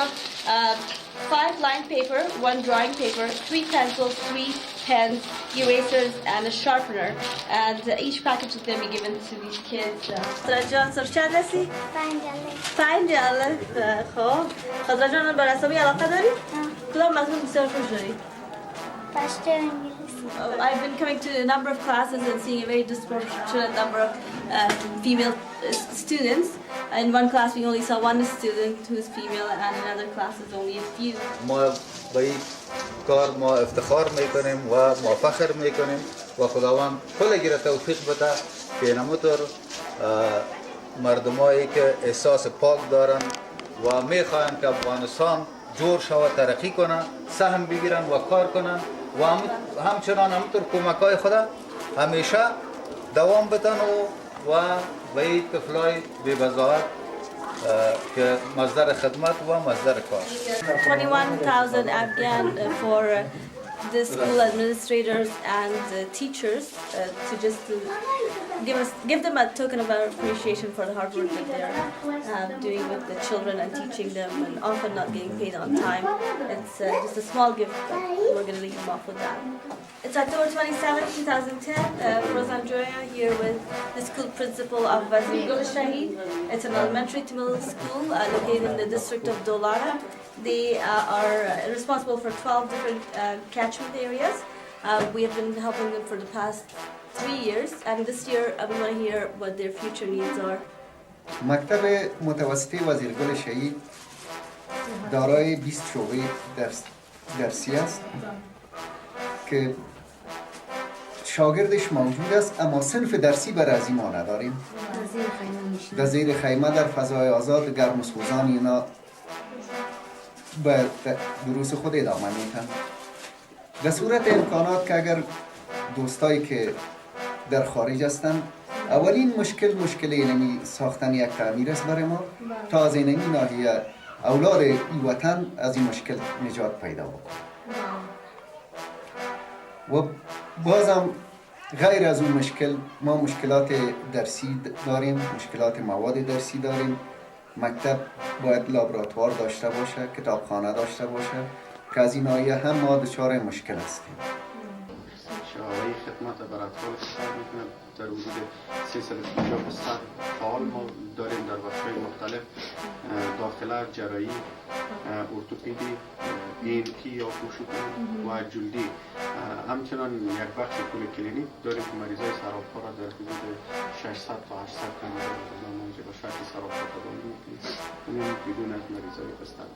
have 5 lined paper, 1 drawing paper, 3 pencils, 3 pens, erasers, and a sharpener. And each package is going to be given to these kids. خضرا جان سر چند هستی؟ 5 جلد. خب خضرا جان به رسمی علاقه داری؟ کدام مضمون بسیار خوش داری؟ I've been coming to a number of classes and seeing a very disproportionate number of female students. In one class we only saw one student who is female and in other classes only a few. ما به این کار ما افتخار میکنیم و ما فخر میکنیم و خداوند کلگی را توفیق بده که اینمطور مردمایی که احساس پاک دارن و میخواین که افغانستان جور شود ترقی کنه سهم بگیرن و کار کنن و همچنان همطور کمکای خدا همیشه دوام بدن و به این طفلای بی‌بضاعت که مصدر خدمت و مصدر کار. 21,000 Afghan for the school administrators and teachers to just give them a token of our appreciation for the hard work that they're doing with the children and teaching them and often not getting paid on time. It's just a small gift, but we're going to leave them off with that. It's October 27, 2010. Rozan Joya here with the school principal of Wazir Gul Shahid. It's an elementary to middle school located in the district of Dolara. They are responsible for 12 different catchment areas. We have been helping them for the past 3 years, and this year we want to hear what their future needs are. مکتب متوسطه وزیرگل شهید دارای 20 شعبه درسی است که شاگردش موجود است، اما صنف درسی برای ما نداریم. در زیر خیمه در فضای آزاد گرم و سوزان اینا به دروس خود ادامه میتن. در صورت امکانات که اگر دوستایی که در خارج هستند، اولین مشکل اینمی ساختن یک تعمیر است برای ما تا از اینمی ناحیه اولاد این وطن از این مشکل نجات پیدا بکنه. و بازم غیر از اون مشکل ما مشکلات درسی داریم، مشکلات مواد درسی داریم. مکتب باید لابراتوار داشته باشه، کتابخانه داشته باشه که از این ناحیه هم ما دچار مشکل هستیم. شعاری خدمت بر اطفال کار میکنه در حدود 350 فعال ما داریم در بخش‌های مختلف، داخله، جراحی، ارتوپدی، ENT یا پوشوکن و جلدی. همچنان یک بخش کل کلینیک داریم که مریضای سراب‌ها را در حدود 600 تا 800 تا مریض با شرط سراب‌ها تداوی میکنیم بدون از مریضای بستر.